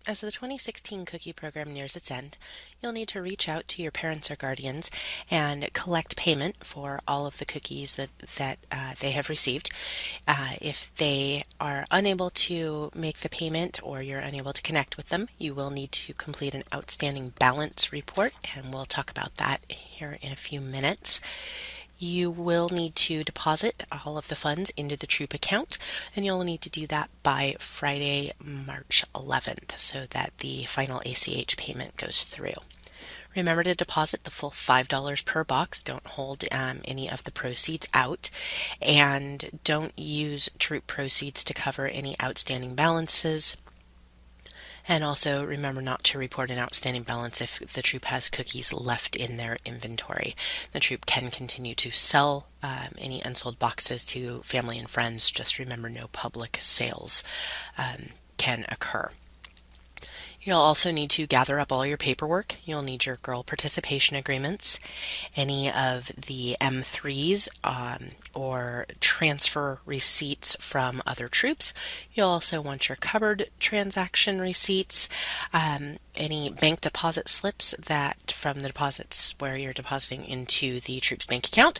As the 2016 cookie program nears its end, you'll need to reach out to your parents or guardians and collect payment for all of the cookies that they have received. If they are unable to make the payment or you're unable to connect with them, you will need to complete an outstanding balance report, and we'll talk about that here in a few minutes. You will need to deposit all of the funds into the Troop account, and you'll need to do that by Friday, March 11th, so that the final ACH payment goes through. Remember to deposit the full $5 per box. Don't hold any of the proceeds out, and don't use Troop proceeds to cover any outstanding balances. And also remember not to report an outstanding balance if the Troop has cookies left in their inventory. The Troop can continue to sell any unsold boxes to family and friends. Just remember no public sales can occur. You'll also need to gather up all your paperwork. You'll need your girl participation agreements, any of the M3s or transfer receipts from other troops. You'll also want your cupboard transaction receipts, any bank deposit slips that from the deposits where you're depositing into the troop's bank account,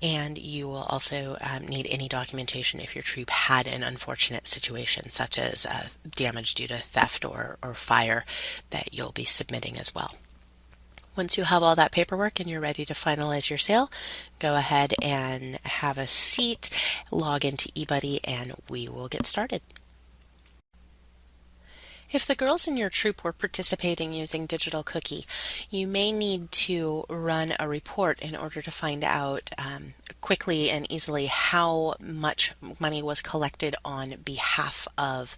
and you will also need any documentation if your troop had an unfortunate situation such as damage due to theft or fire that you'll be submitting as well. Once you have all that paperwork and you're ready to finalize your sale, go ahead and have a seat, log into eBuddy, and we will get started. If the girls in your troop were participating using Digital Cookie, you may need to run a report in order to find out quickly and easily how much money was collected on behalf of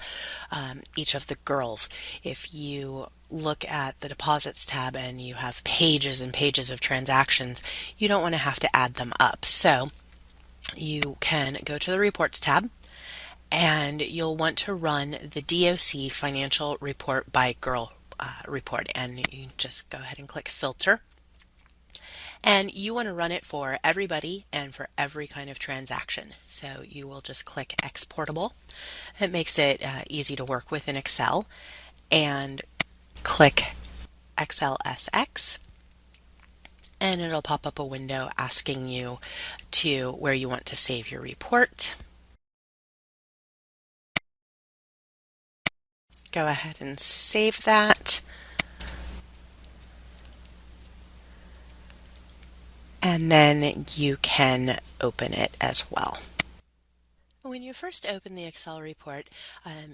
each of the girls. If you look at the deposits tab and you have pages and pages of transactions, you don't want to have to add them up. So you can go to the reports tab, and you'll want to run the DOC financial report by girl report, and you just go ahead and click filter, and you want to run it for everybody and for every kind of transaction. So you will just click exportable. It makes it easy to work with in Excel, and click XLSX, and it'll pop up a window asking you to where you want to save your report. Go ahead and save that. And then you can open it as well. When you first open the Excel report,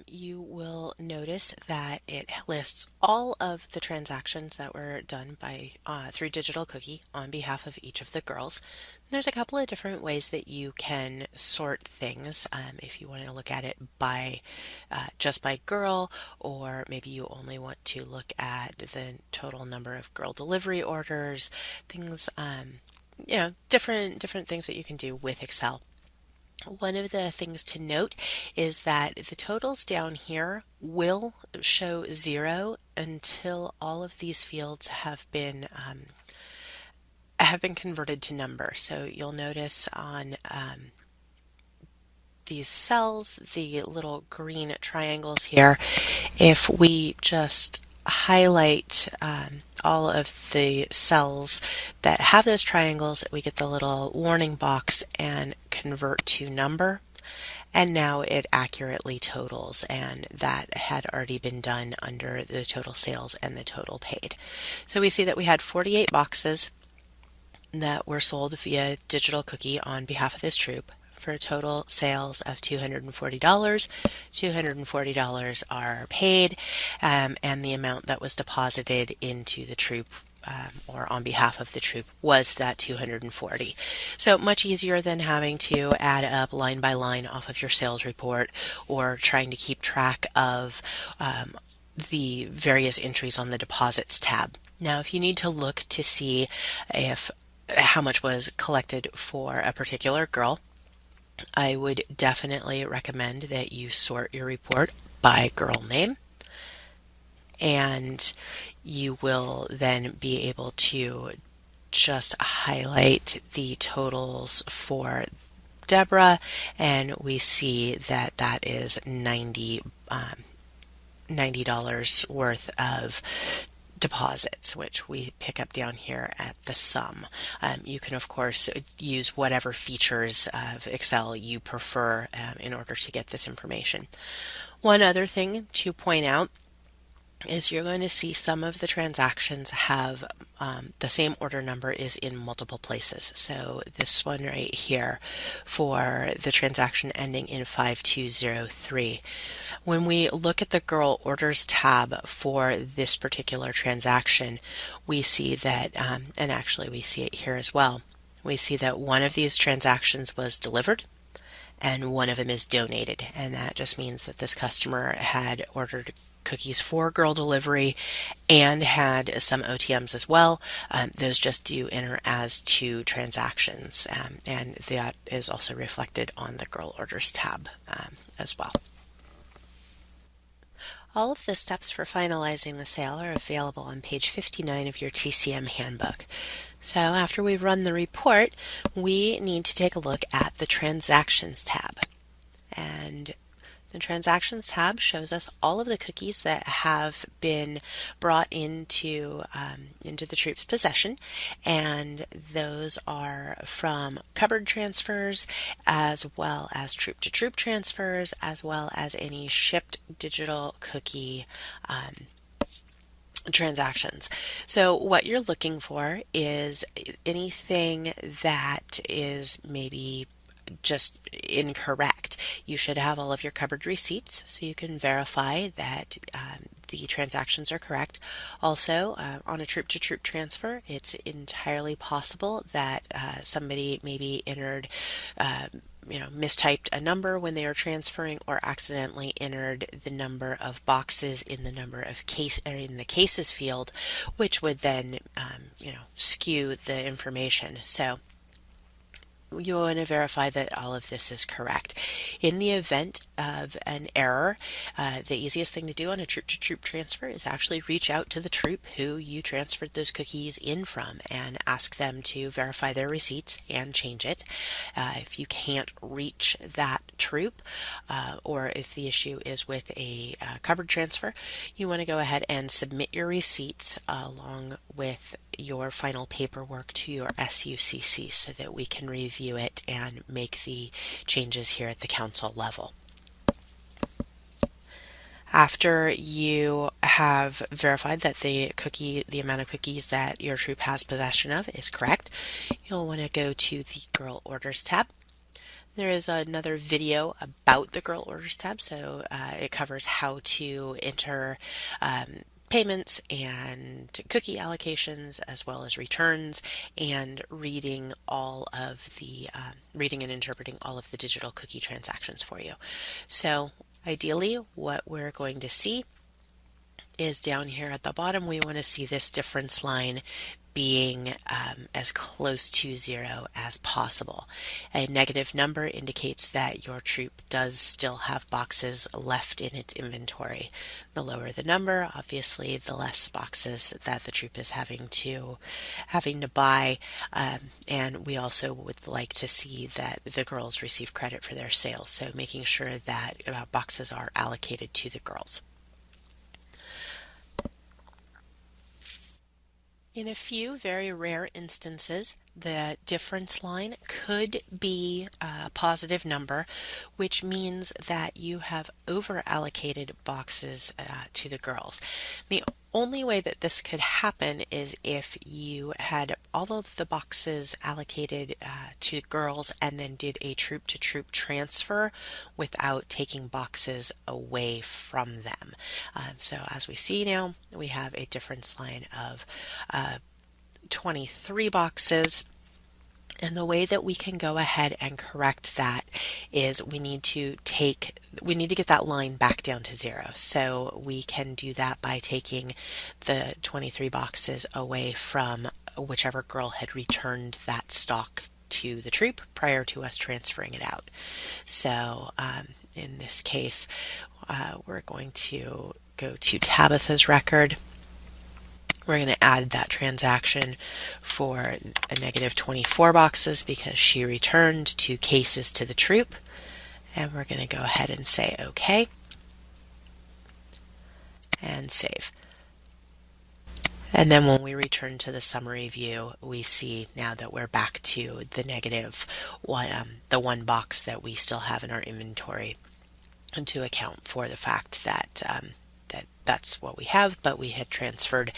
you will notice that it lists all of the transactions that were done by through Digital Cookie on behalf of each of the girls. There's a couple of different ways that you can sort things if you want to look at it by just by girl, or maybe you only want to look at the total number of girl delivery orders, things, different things that you can do with Excel. One of the things to note is that the totals down here will show 0 until all of these fields have been converted to number. So you'll notice on these cells, the little green triangles here, if we just highlight all of the cells that have those triangles, we get the little warning box and convert to number, and now it accurately totals, and that had already been done under the total sales and the total paid. So we see that we had 48 boxes that were sold via Digital Cookie on behalf of this troop for a total sales of $240. $240 are paid, and the amount that was deposited into the troop or on behalf of the troop was that 240. So much easier than having to add up line by line off of your sales report or trying to keep track of the various entries on the deposits tab. Now, if you need to look to see if how much was collected for a particular girl, I would definitely recommend that you sort your report by girl name, and you will then be able to just highlight the totals for Deborah, and we see that that is 90 $90 worth of deposits, which we pick up down here at the sum. You can, of course, use whatever features of Excel you prefer in order to get this information. One other thing to point out is you're going to see some of the transactions have the same order number is in multiple places. So this one right here for the transaction ending in 5203. When we look at the Girl Orders tab for this particular transaction, we see that, and actually we see it here as well, we see that one of these transactions was delivered and one of them is donated. And that just means that this customer had ordered cookies for girl delivery and had some OTMs as well. Those just do enter as two transactions, and that is also reflected on the Girl Orders tab as well. All of the steps for finalizing the sale are available on page 59 of your TCM handbook. So after we've run the report, we need to take a look at the Transactions tab. And the Transactions tab shows us all of the cookies that have been brought into the troop's possession, and those are from cupboard transfers, as well as troop-to-troop transfers, as well as any shipped digital cookie transactions. So what you're looking for is anything that is maybe just incorrect. You should have all of your cupboard receipts so you can verify that the transactions are correct. Also, on a troop-to-troop transfer, it's entirely possible that somebody maybe entered mistyped a number when they were transferring, or accidentally entered the number of boxes in the number of in the cases field, which would then skew the information. So you want to verify that all of this is correct. In the event of an error, the easiest thing to do on a troop-to-troop transfer is actually reach out to the troop who you transferred those cookies in from and ask them to verify their receipts and change it. If you can't reach that troop, or if the issue is with a cupboard transfer, you want to go ahead and submit your receipts along with your final paperwork to your SUCC so that we can review it and make the changes here at the council level. After you have verified that the amount of cookies that your troop has possession of is correct, you'll want to go to the Girl Orders tab. There is another video about the Girl Orders tab, so it covers how to enter payments and cookie allocations, as well as returns, and reading and interpreting all of the digital cookie transactions for you. So ideally, what we're going to see is down here at the bottom, we want to see this difference line being as close to zero as possible. A negative number indicates that your troop does still have boxes left in its inventory. The lower the number, obviously, the less boxes that the troop is having to buy, and we also would like to see that the girls receive credit for their sales, so making sure that boxes are allocated to the girls. In a few very rare instances, the difference line could be a positive number, which means that you have over-allocated boxes to the girls. The only way that this could happen is if you had all of the boxes allocated to girls and then did a troop-to-troop transfer without taking boxes away from them. So as we see now, we have a difference line of 23 boxes. And the way that we can go ahead and correct that is we need to get that line back down to zero. So we can do that by taking the 23 boxes away from whichever girl had returned that stock to the troop prior to us transferring it out. So in this case, we're going to go to Tabitha's record. We're going to add that transaction for a negative 24 boxes because she returned 2 cases to the troop. And we're going to go ahead and say OK. and save. And then when we return to the summary view, we see now that we're back to the negative one, the one box that we still have in our inventory, and to account for the fact that that's what we have, but we had transferred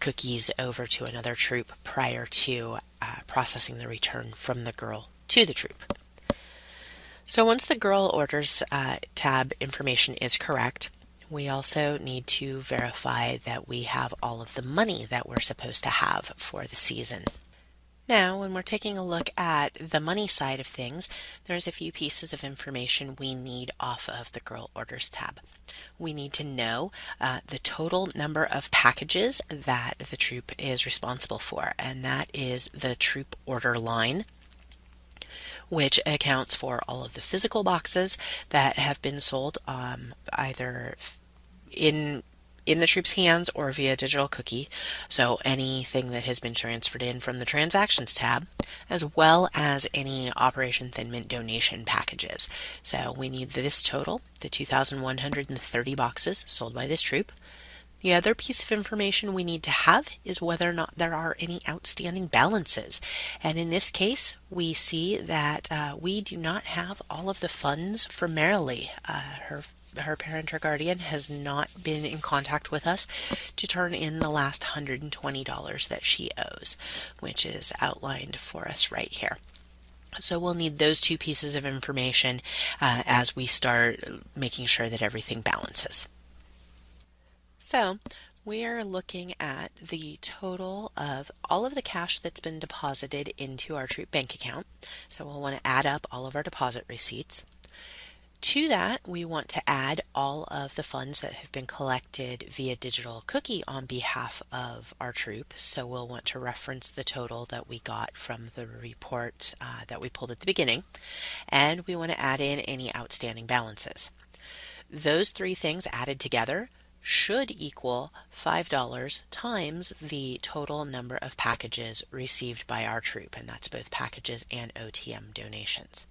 cookies over to another troop prior to processing the return from the girl to the troop. So once the girl orders tab information is correct, we also need to verify that we have all of the money that we're supposed to have for the season. Now, when we're taking a look at the money side of things, there's a few pieces of information we need off of the Girl Orders tab. We need to know the total number of packages that the troop is responsible for, and that is the troop order line, which accounts for all of the physical boxes that have been sold either in the troop's hands or via digital cookie, so anything that has been transferred in from the transactions tab, as well as any Operation Thin Mint donation packages. So we need this total, the 2,130 boxes sold by this troop. The other piece of information we need to have is whether or not there are any outstanding balances. And in this case, we see that we do not have all of the funds for Marilee. Her parent or guardian has not been in contact with us to turn in the last $120 that she owes, which is outlined for us right here. So we'll need those two pieces of information as we start making sure that everything balances. So we're looking at the total of all of the cash that's been deposited into our troop bank account. So we'll want to add up all of our deposit receipts. To that, we want to add all of the funds that have been collected via digital cookie on behalf of our troop. So we'll want to reference the total that we got from the report that we pulled at the beginning, and we want to add in any outstanding balances. Those three things added together should equal $5 times the total number of packages received by our troop, and that's both packages and OTM donations.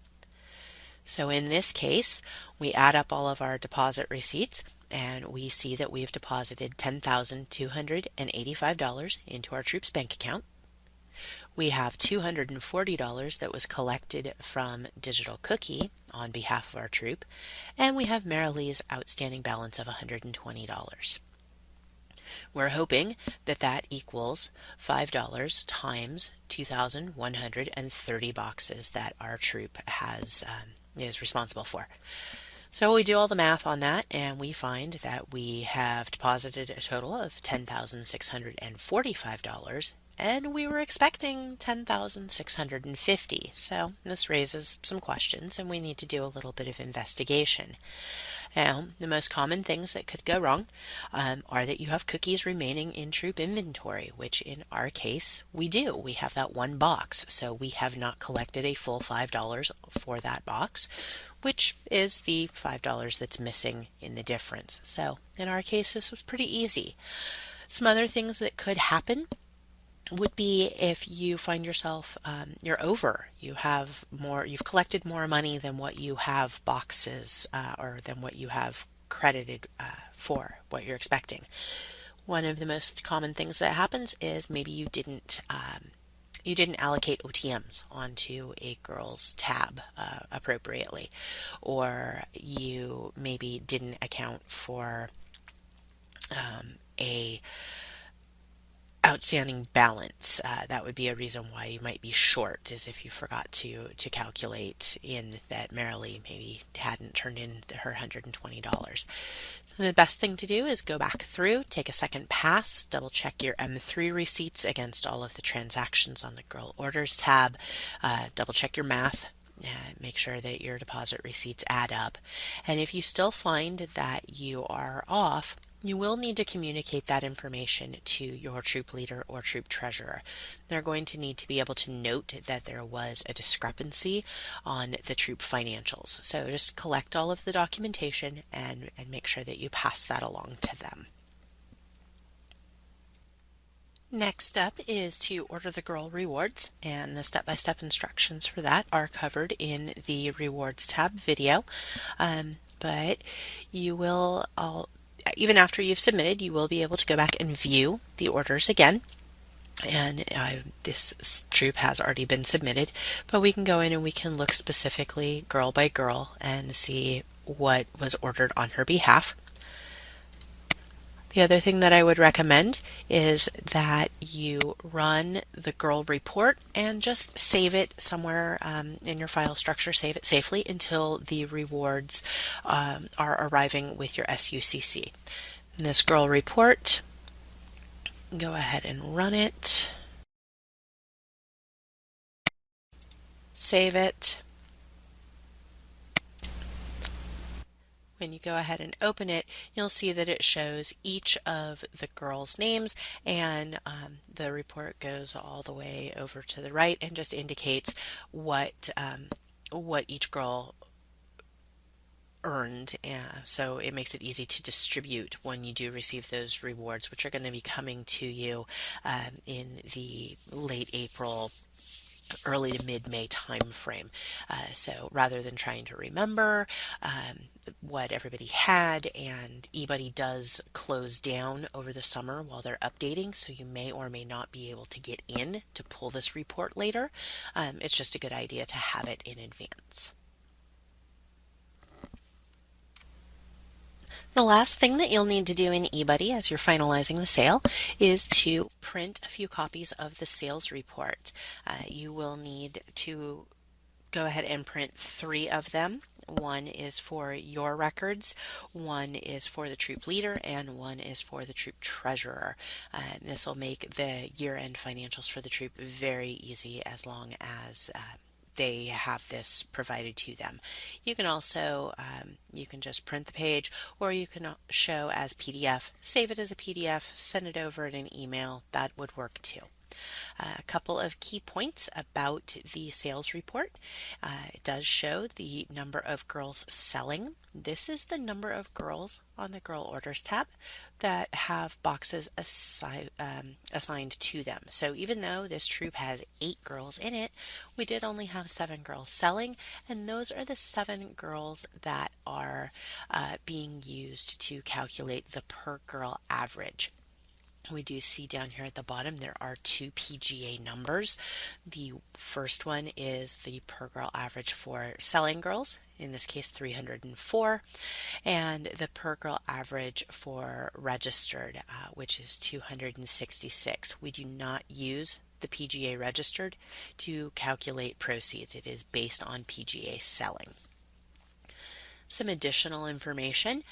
So in this case, we add up all of our deposit receipts, and we see that we've deposited $10,285 into our troop's bank account. We have $240 that was collected from Digital Cookie on behalf of our troop, and we have Marilee's outstanding balance of $120. We're hoping that that equals $5 times 2,130 boxes that our troop is responsible for. So we do all the math on that, and we find that we have deposited a total of $10,645, and we were expecting $10,650. So this raises some questions, and we need to do a little bit of investigation. Now, the most common things that could go wrong are that you have cookies remaining in troop inventory, which in our case we do. We have that one box, so we have not collected a full $5 for that box, which is the $5 that's missing in the difference. So in our case, this was pretty easy. Some other things that could happen would be if you find yourself you're over, you've collected more money than what you have boxes or than what you have credited for what you're expecting. One of the most common things that happens is maybe you didn't allocate OTMs onto a girl's tab appropriately, or you maybe didn't account for a outstanding balance. That would be a reason why you might be short, is if you forgot to calculate in that Marilee maybe hadn't turned in her $120. So the best thing to do is go back through, take a second pass, double check your M3 receipts against all of the transactions on the Girl Orders tab, double check your math, make sure that your deposit receipts add up. And if you still find that you are off, you will need to communicate that information to your troop leader or troop treasurer. They're going to need to be able to note that there was a discrepancy on the troop financials. So just collect all of the documentation and make sure that you pass that along to them. Next up is to order the Girl Rewards, and the step-by-step instructions for that are covered in the Rewards tab video. But you will Even after you've submitted, you will be able to go back and view the orders again. And this troop has already been submitted, but we can go in and we can look specifically girl by girl and see what was ordered on her behalf. The other thing that I would recommend is that you run the girl report and just save it somewhere in your file structure. Save it safely until the rewards are arriving with your SUCC. In this girl report, go ahead and run it. Save it. When you go ahead and open it, you'll see that it shows each of the girls' names, and the report goes all the way over to the right and just indicates what each girl earned. So it makes it easy to distribute when you do receive those rewards, which are going to be coming to you in the late April, early to mid-May time frame. So rather than trying to remember what everybody had, and eBuddy does close down over the summer while they're updating, so you may or may not be able to get in to pull this report later. It's just a good idea to have it in advance. The last thing that you'll need to do in eBuddy as you're finalizing the sale is to print a few copies of the sales report. You will need to go ahead and print 3 of them. One is for your records, one is for the troop leader, and one is for the troop treasurer. This will make the year-end financials for the troop very easy as long as they have this provided to them. You can also you can just print the page, or you can show as PDF, save it as a PDF, send it over in an email. That would work too. A couple of key points about the sales report. It does show the number of girls selling. This is the number of girls on the Girl Orders tab that have boxes assigned to them. So even though this troop has 8 girls in it, we did only have 7 girls selling, and those are the 7 girls that are being used to calculate the per girl average. We do see down here at the bottom there are 2 PGA numbers. The first one is the per girl average for selling girls, in this case 304, and the per girl average for registered, which is 266. We do not use the PGA registered to calculate proceeds. It is based on PGA selling. Some additional information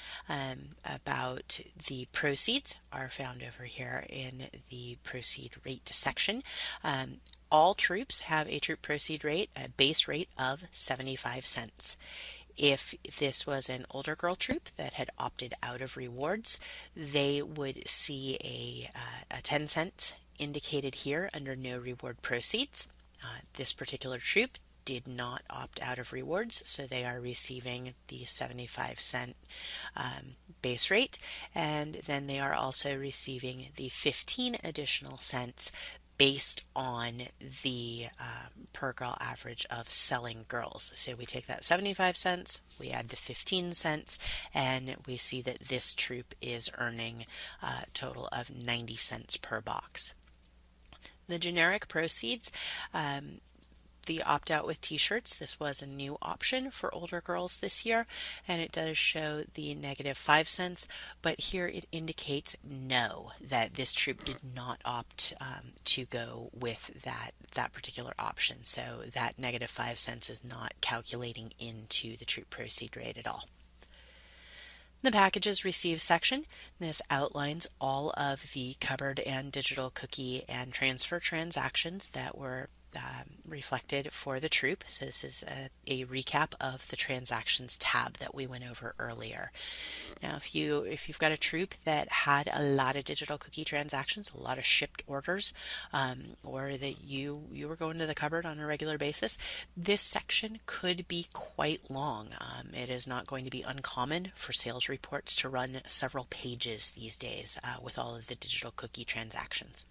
about the proceeds are found over here in the proceed rate section. All troops have a troop proceed rate, a base rate of 75 cents. If this was an older girl troop that had opted out of rewards, they would see a 10 cents indicated here under no reward proceeds. This particular troop did not opt out of rewards, so they are receiving the 75-cent base rate, and then they are also receiving the 15 additional cents based on the per girl average of selling girls. So we take that 75 cents, we add the 15 cents, and we see that this troop is earning a total of 90 cents per box. The generic proceeds, the opt-out with t-shirts, this was a new option for older girls this year, and it does show the negative 5 cents, but here it indicates no, that this troop did not opt to go with that particular option. So that negative 5 cents is not calculating into the troop proceed rate at all. The packages received section, this outlines all of the cupboard and digital cookie and transfer transactions that were reflected for the troop. So this is a recap of the transactions tab that we went over earlier. Now if you've got a troop that had a lot of digital cookie transactions, a lot of shipped orders, or that you were going to the cupboard on a regular basis, this section could be quite long. It is not going to be uncommon for sales reports to run several pages these days with all of the digital cookie transactions.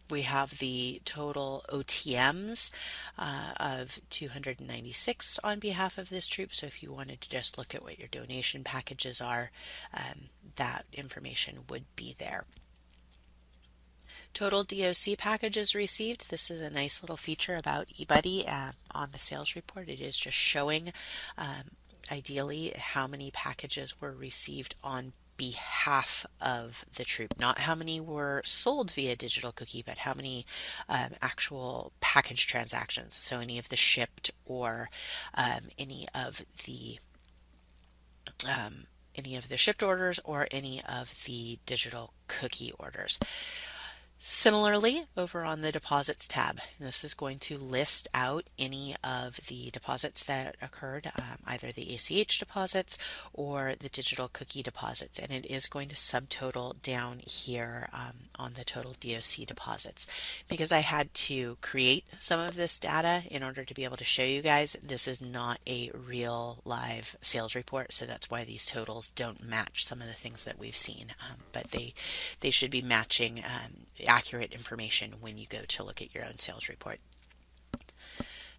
We have the total OTMs of 296 on behalf of this troop. So if you wanted to just look at what your donation packages are, that information would be there. Total DOC packages received. This is a nice little feature about eBuddy on the sales report. It is just showing ideally how many packages were received on behalf of the troop, not how many were sold via digital cookie, but how many actual package transactions. So any of the shipped or any of the shipped orders or any of the digital cookie orders. Similarly, over on the deposits tab, this is going to list out any of the deposits that occurred, either the ACH deposits or the digital cookie deposits, and it is going to subtotal down here on the total DOC deposits. Because I had to create some of this data in order to be able to show you guys, this is not a real live sales report, so that's why these totals don't match some of the things that we've seen, but they should be matching accurate information when you go to look at your own sales report.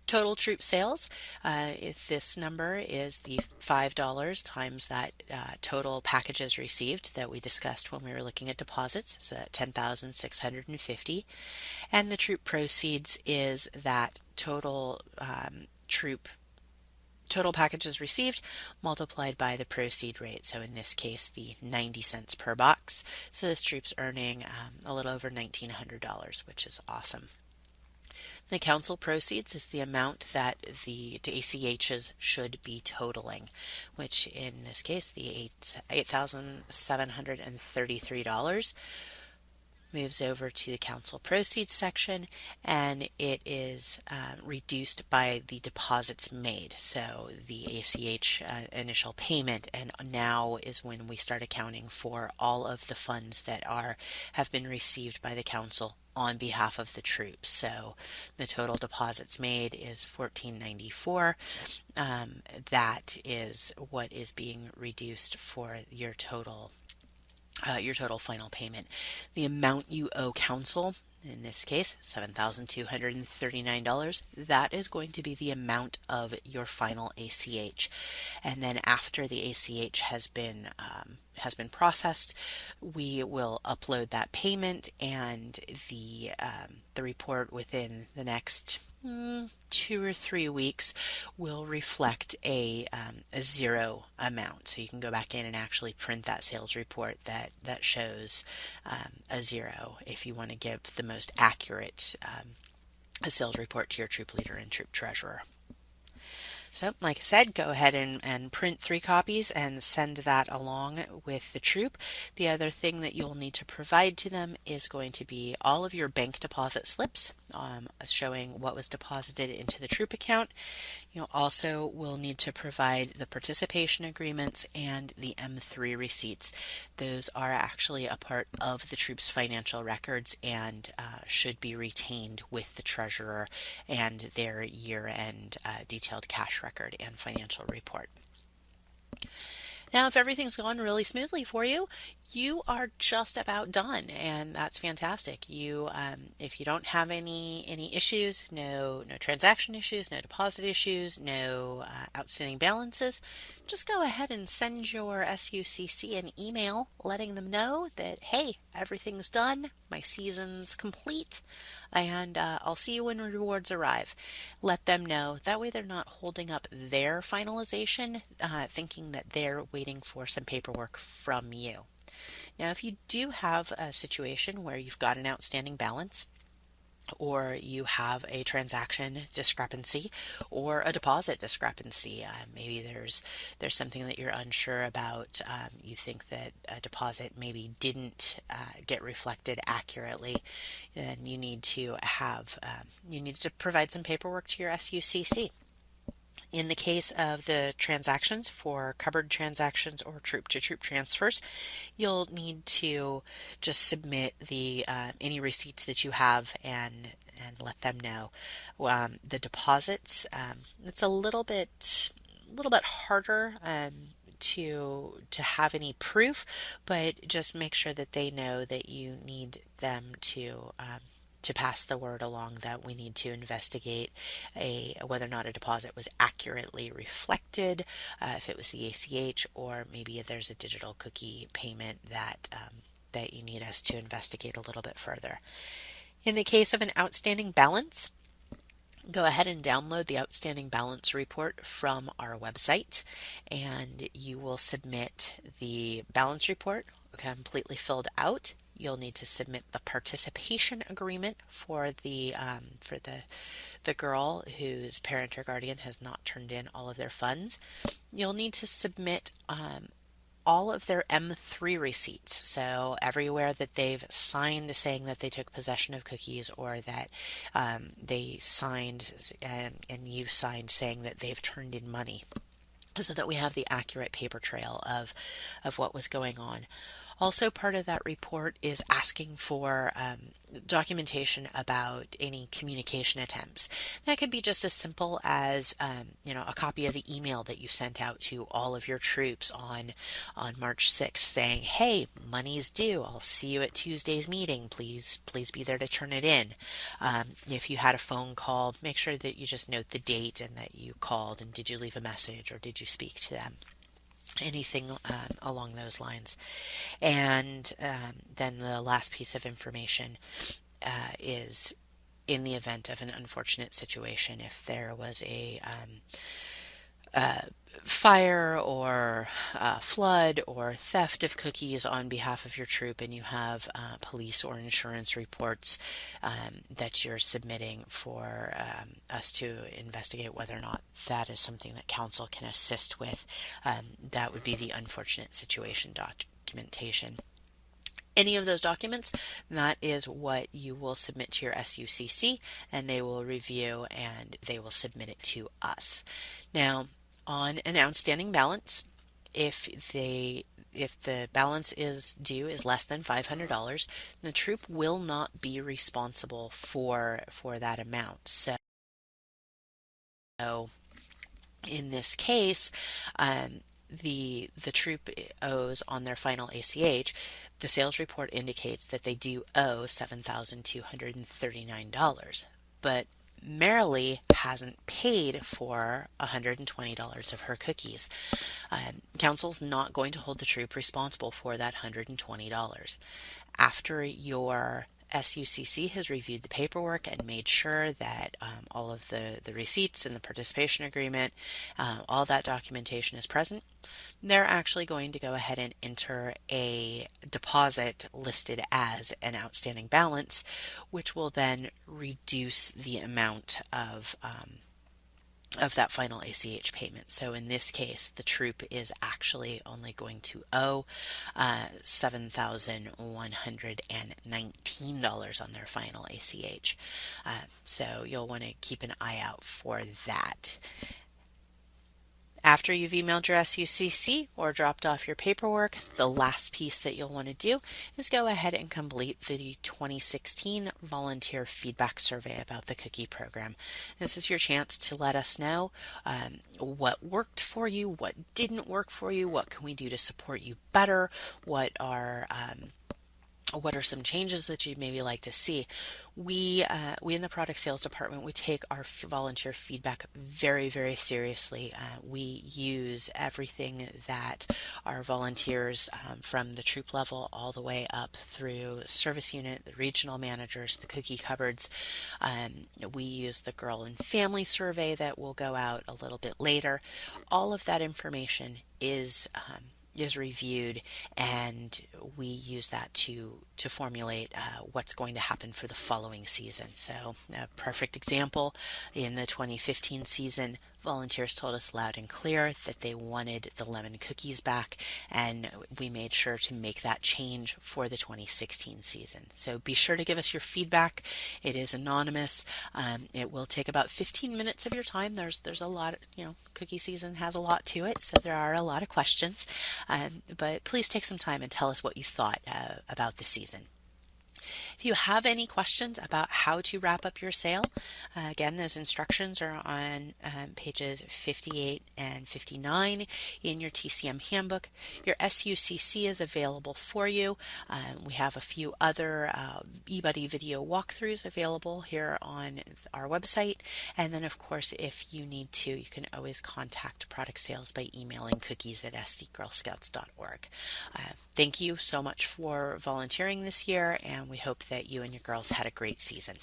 Total troop sales, if this number is the $5 times that total packages received that we discussed when we were looking at deposits, so that 10,650, and the troop proceeds is that total total packages received multiplied by the proceed rate. So in this case, the 90 cents per box. So this troop's earning a little over $1,900, which is awesome. The council proceeds is the amount that the ACHs should be totaling, which in this case, the $8,733 moves over to the council proceeds section, and it is reduced by the deposits made. So the ACH initial payment, and now is when we start accounting for all of the funds that have been received by the council on behalf of the troops. So the total deposits made is $1,494. That is what is being reduced for your total final payment. The amount you owe council, in this case $7,239, that is going to be the amount of your final ACH. And then after the ACH has been processed, we will upload that payment, and the report within the next 2 or 3 weeks will reflect a zero amount. So you can go back in and actually print that sales report that shows a zero if you want to give the most accurate sales report to your troop leader and troop treasurer. So, like I said, go ahead and print 3 copies and send that along with the troop. The other thing that you'll need to provide to them is going to be all of your bank deposit slips showing what was deposited into the troop account. You also will need to provide the participation agreements and the M3 receipts. Those are actually a part of the troop's financial records and should be retained with the treasurer and their year-end detailed cash record and financial report. Now, if everything's gone really smoothly for you, you are just about done, and that's fantastic. If you don't have any issues, no transaction issues, no deposit issues, no outstanding balances, just go ahead and send your SUCC an email letting them know that, hey, everything's done, my season's complete, and I'll see you when rewards arrive. Let them know. That way they're not holding up their finalization, thinking that they're waiting for some paperwork from you. Now, if you do have a situation where you've got an outstanding balance, or you have a transaction discrepancy or a deposit discrepancy, maybe there's something that you're unsure about, you think that a deposit maybe didn't get reflected accurately, then you need to provide some paperwork to your SUCC. In the case of the transactions for covered transactions or troop-to-troop transfers, you'll need to just submit any receipts that you have and let them know. The deposits, it's a little bit harder to have any proof, but just make sure that they know that you need them to to pass the word along that we need to investigate whether or not a deposit was accurately reflected, if it was the ACH, or maybe there's a digital cookie payment that you need us to investigate a little bit further. In the case of an outstanding balance, go ahead and download the outstanding balance report from our website, and you will submit the balance report completely filled out. You'll need to submit the participation agreement for the girl whose parent or guardian has not turned in all of their funds. You'll need to submit all of their M3 receipts. So everywhere that they've signed saying that they took possession of cookies, or that they signed and you signed saying that they've turned in money, so that we have the accurate paper trail of what was going on. Also, part of that report is asking for documentation about any communication attempts. That could be just as simple as a copy of the email that you sent out to all of your troops on March 6th saying, "Hey, money's due. I'll see you at Tuesday's meeting. Please be there to turn it in." If you had a phone call, make sure that you just note the date and that you called, and did you leave a message or did you speak to them? Anything along those lines. And then the last piece of information is, in the event of an unfortunate situation, if there was a fire or flood or theft of cookies on behalf of your troop, and you have police or insurance reports that you're submitting for us to investigate whether or not that is something that council can assist with, that would be the unfortunate situation documentation. Any of those documents, that is what you will submit to your SUCC, and they will review and they will submit it to us. Now, on an outstanding balance, if the balance is due is less than $500, the troop will not be responsible for that amount. So in this case, the troop owes on their final ACH, the sales report indicates that they do owe $7,239, but Marilee hasn't paid for $120 of her cookies. Council's not going to hold the troop responsible for that $120. After your SUCC has reviewed the paperwork and made sure that all of the receipts and the participation agreement, all that documentation is present, they're actually going to go ahead and enter a deposit listed as an outstanding balance, which will then reduce the amount of that final ACH payment. So in this case, the troop is actually only going to owe $7,119 on their final ACH. So you'll want to keep an eye out for that. After you've emailed your SUCC or dropped off your paperwork, the last piece that you'll want to do is go ahead and complete the 2016 volunteer feedback survey about the cookie program. This is your chance to let us know what worked for you, what didn't work for you, what can we do to support you better, what are some changes that you'd maybe like to see. We in the product sales department, we take our volunteer feedback very, very seriously. We use everything that our volunteers from the troop level all the way up through service unit, the regional managers, the cookie cupboards. We use the girl and family survey that will go out a little bit later. All of that information is reviewed, and we use that to formulate what's going to happen for the following season. So a perfect example, in the 2015 season, volunteers told us loud and clear that they wanted the lemon cookies back, and we made sure to make that change for the 2016 season. So be sure to give us your feedback. It is anonymous. It will take about 15 minutes of your time. There's a lot, cookie season has a lot to it, so there are a lot of questions. But please take some time and tell us what you thought about the season. If you have any questions about how to wrap up your sale, again, those instructions are on pages 58 and 59 in your TCM handbook. Your SUCC is available for you. We have a few other eBuddy video walkthroughs available here on our website. And then, of course, if you need to, you can always contact product sales by emailing cookies@sdgirlscouts.org. Thank you so much for volunteering this year, and we hope that you and your girls had a great season.